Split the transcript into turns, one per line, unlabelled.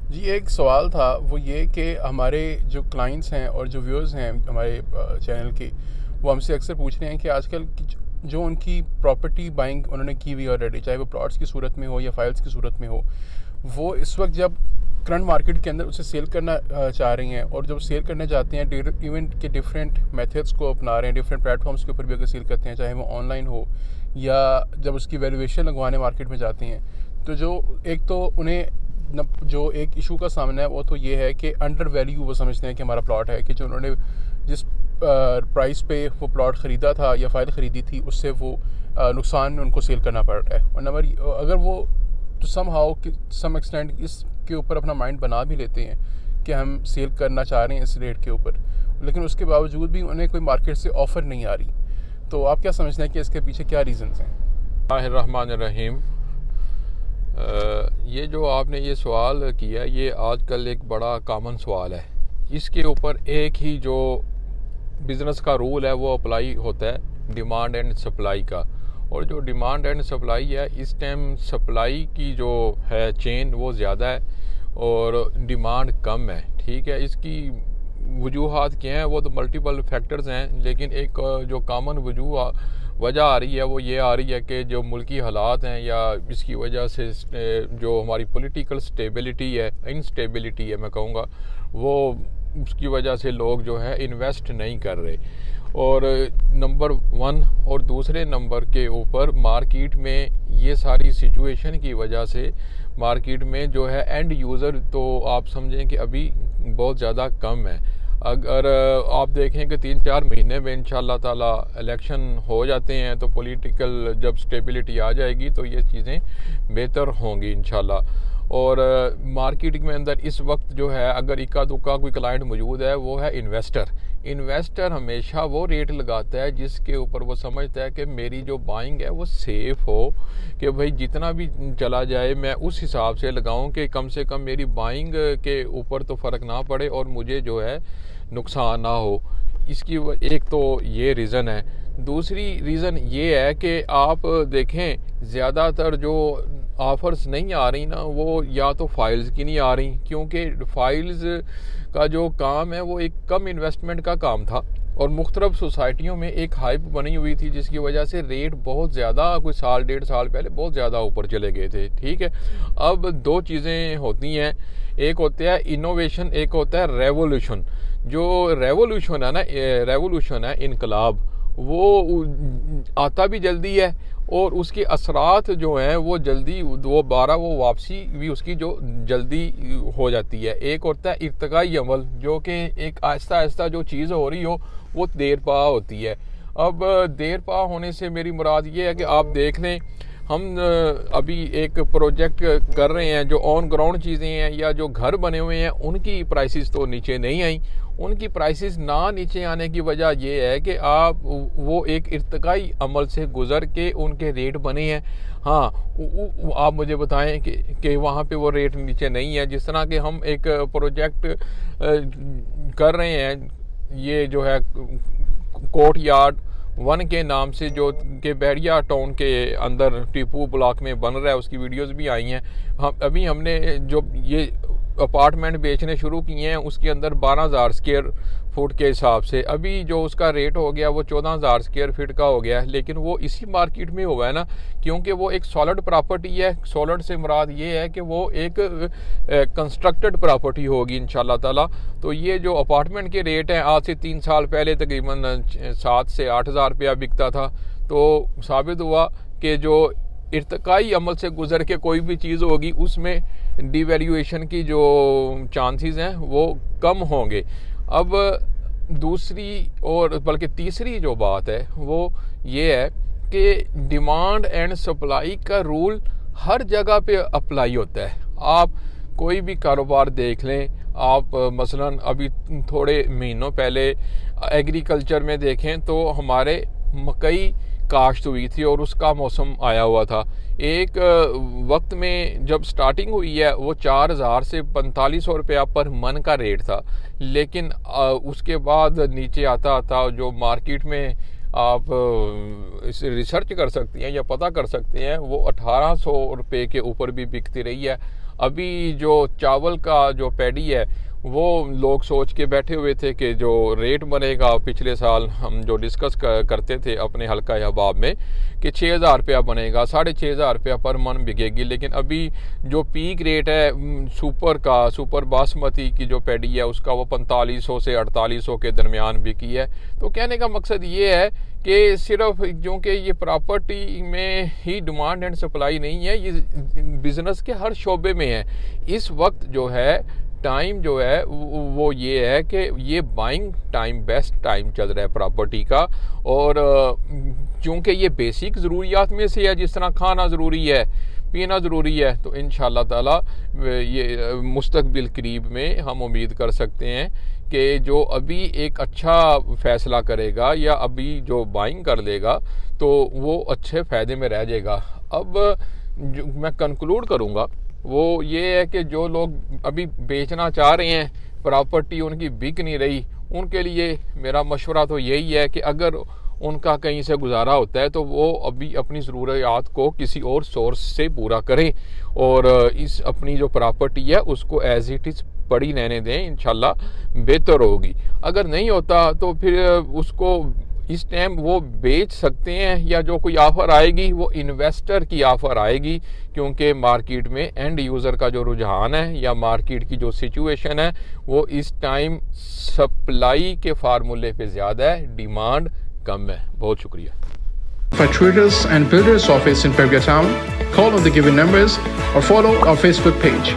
जी, एक सवाल था, वो ये कि हमारे जो क्लाइंट्स हैं और जो व्यूअर्स हैं हमारे चैनल के, वो हमसे अक्सर पूछ रहे हैं कि आजकल की जो उनकी प्रॉपर्टी बाइंग उन्होंने की हुई ऑलरेडी, चाहे वो प्लॉट्स की सूरत में हो या फाइल्स की सूरत में हो, वो इस वक्त जब करंट मार्केट के अंदर उसे सेल करना चाह रही हैं, और जब सेल करना चाहते हैं इवेंट के डिफरेंट मेथड्स को अपना रहे हैं, डिफरेंट प्लेटफॉर्म्स के ऊपर भी अगर सेल करते हैं, चाहे वो ऑनलाइन हो या जब उसकी वैल्यूएशन लगवाने मार्केट में जाते हैं, तो जो एक तो उन्हें जो एक इशू का सामना है वो तो ये है कि अंडर वैल्यू वो समझते हैं कि हमारा प्लॉट है, कि जो उन्होंने जिस प्राइस पे वो प्लॉट ख़रीदा था या फाइल ख़रीदी थी उससे वो नुकसान में उनको सेल करना पड़ रहा है। और नंबर अगर वो तो सम हाउ सम एक्सटेंट इसके ऊपर अपना माइंड बना भी लेते हैं कि हम सेल करना चाह रहे हैं इस रेट के ऊपर, लेकिन उसके बावजूद भी उन्हें कोई मार्केट से ऑफ़र नहीं आ रही, तो आप क्या समझते हैं कि इसके पीछे क्या रीज़न्स हैं?
रहमान रहीम। ये जो आपने ये सवाल किया, ये आजकल एक बड़ा कॉमन सवाल है। इसके ऊपर एक ही जो बिज़नेस का रूल है वो अप्लाई होता है, डिमांड एंड सप्लाई का। और जो डिमांड एंड सप्लाई है, इस टाइम सप्लाई की जो है चेन वो ज़्यादा है और डिमांड कम है। ठीक है, इसकी वजूहात क्या हैं, वो तो मल्टीपल फैक्टर्स हैं, लेकिन एक जो कॉमन वजह आ रही है वो ये आ रही है कि जो मुल्की हालात हैं या इसकी वजह से जो हमारी पॉलिटिकल स्टेबिलिटी है, इनस्टेबिलिटी है मैं कहूँगा, वो उसकी वजह से लोग जो है इन्वेस्ट नहीं कर रहे। और नंबर वन, और दूसरे नंबर के ऊपर मार्केट में ये सारी सिचुएशन की वजह से मार्केट में जो है एंड यूज़र तो आप समझें कि अभी बहुत ज़्यादा कम है। अगर आप देखें कि 3-4 महीने में इंशाल्लाह ताला इलेक्शन हो जाते हैं तो पॉलिटिकल जब स्टेबिलिटी आ जाएगी तो ये चीज़ें बेहतर होंगी इंशाल्लाह। और मार्केट में अंदर इस वक्त जो है अगर इक्का दुक्का कोई क्लाइंट मौजूद है वो है इन्वेस्टर हमेशा वो रेट लगाता है जिसके ऊपर वो समझता है कि मेरी जो बाइंग है वो सेफ़ हो, कि भाई जितना भी चला जाए मैं उस हिसाब से लगाऊं कि कम से कम मेरी बाइंग के ऊपर तो फ़र्क ना पड़े और मुझे जो है नुकसान ना हो। इसकी एक तो ये रीज़न है। दूसरी रीज़न ये है कि आप देखें ज़्यादातर जो ऑफ़र्स नहीं आ रही ना, वो या तो फाइल्स की नहीं आ रही, क्योंकि फाइल्स का जो काम है वो एक कम इन्वेस्टमेंट का काम था और मुख्तलिफ सोसाइटियों में एक हाइप बनी हुई थी जिसकी वजह से रेट बहुत ज़्यादा कोई साल 1.5 साल पहले बहुत ज़्यादा ऊपर चले गए थे। ठीक है, अब दो चीज़ें होती हैं, एक होता है इनोवेशन, एक होता है रेवोल्यूशन। जो रेवोल्यूशन है इनकलाब, वो आता भी जल्दी है और उसके असरात जो हैं वो जल्दी वो वापसी भी उसकी जो जल्दी हो जाती है। एक होता है इर्तिकाई अमल, जो कि एक आहिस्ता आहिस्ता जो चीज़ हो रही हो वो देर पा होती है। अब देर पा होने से मेरी मुराद ये है कि आप देख लें, हम अभी एक प्रोजेक्ट कर रहे हैं, जो ऑन ग्राउंड चीज़ें हैं या जो घर बने हुए हैं उनकी प्राइसेस तो नीचे नहीं आई। उनकी प्राइसेस ना नीचे आने की वजह यह है कि आप वो एक इर्तिकाई अमल से गुज़र के उनके रेट बने हैं। हाँ, आप मुझे बताएं कि वहाँ पे वो रेट नीचे नहीं है। जिस तरह के हम एक प्रोजेक्ट कर रहे हैं, ये जो है कोर्ट यार्ड 1 के नाम से, जो कि बैरिया टाउन के अंदर टीपू ब्लॉक में बन रहा है, उसकी वीडियोस भी आई हैं। हमने जो ये अपार्टमेंट बेचने शुरू किए हैं उसके अंदर 12,000 स्क्वायर फुट के हिसाब से अभी जो उसका रेट हो गया वो 14,000 स्क्वायर फीट का हो गया है। लेकिन वो इसी मार्केट में हुआ है ना, क्योंकि वो एक सॉलिड प्रॉपर्टी है। सॉलिड से मुराद ये है कि वो एक कंस्ट्रक्टेड प्रॉपर्टी होगी इंशाल्लाह ताला। तो ये जो अपार्टमेंट के रेट हैं, आज से 3 साल पहले तकरीबन 7 से 8,000 रुपया बिकता था। तो साबित हुआ कि जो इर्तिकाई अमल से गुजर के कोई भी चीज़ होगी उसमें डिवैल्यूएशन की जो चांसेस हैं वो कम होंगे। अब दूसरी और बल्कि तीसरी जो बात है वो ये है कि डिमांड एंड सप्लाई का रूल हर जगह पे अप्लाई होता है। आप कोई भी कारोबार देख लें, आप मसलन अभी थोड़े महीनों पहले एग्रीकल्चर में देखें तो हमारे मकई काश्त हुई थी और उसका मौसम आया हुआ था। एक वक्त में जब स्टार्टिंग हुई है वो 4,000 से 4,500 रुपया पर मन का रेट था, लेकिन उसके बाद नीचे आता आता जो मार्केट में आप इसे रिसर्च कर सकती हैं या पता कर सकते हैं, वो 1,800 रुपये के ऊपर भी बिकती रही है। अभी जो चावल का जो पैडी है वो लोग सोच के बैठे हुए थे कि जो रेट बनेगा, पिछले साल हम जो डिस्कस करते थे अपने हल्का अहबाब में कि 6,000 रुपया बनेगा, 6,500 रुपया पर मन बिकेगी। लेकिन अभी जो पीक रेट है सुपर बासमती की जो पैडी है उसका वो 4500 से 4800 के दरमियान बिकी है। तो कहने का मकसद ये है कि सिर्फ क्योंकि ये प्रॉपर्टी में ही डिमांड एंड सप्लाई नहीं है, ये बिज़नेस के हर शोबे में है। इस वक्त जो है टाइम जो है वो ये है कि ये बाइंग टाइम, बेस्ट टाइम चल रहा है प्रॉपर्टी का। और क्योंकि ये बेसिक ज़रूरियात में से है, जिस तरह खाना ज़रूरी है, पीना ज़रूरी है, तो इंशाअल्लाह ताला ये मुस्तकबिल करीब में हम उम्मीद कर सकते हैं कि जो अभी एक अच्छा फ़ैसला करेगा या अभी जो बाइंग कर लेगा तो वो अच्छे फ़ायदे में रह जाएगा। अब जो मैं कंक्लूड करूँगा वो ये है कि जो लोग अभी बेचना चाह रहे हैं, प्रॉपर्टी उनकी बिक नहीं रही, उनके लिए मेरा मशवरा तो यही है कि अगर उनका कहीं से गुजारा होता है तो वो अभी अपनी ज़रूरियात को किसी और सोर्स से पूरा करें और इस अपनी जो प्रॉपर्टी है उसको एज इट इज़ पड़ी रहने दें, इंशाल्लाह बेहतर होगी। अगर नहीं होता तो फिर उसको इस टाइम वो बेच सकते हैं या जो कोई ऑफ़र आएगी वो इन्वेस्टर की ऑफ़र आएगी, क्योंकि मार्केट में एंड यूज़र का जो रुझान है या मार्केट की जो सिचुएशन है वो इस टाइम सप्लाई के फार्मूले पे ज़्यादा है, डिमांड कम है। बहुत शुक्रिया।
For traders and builders office in Pereira Town, call on the given numbers or follow our Facebook page.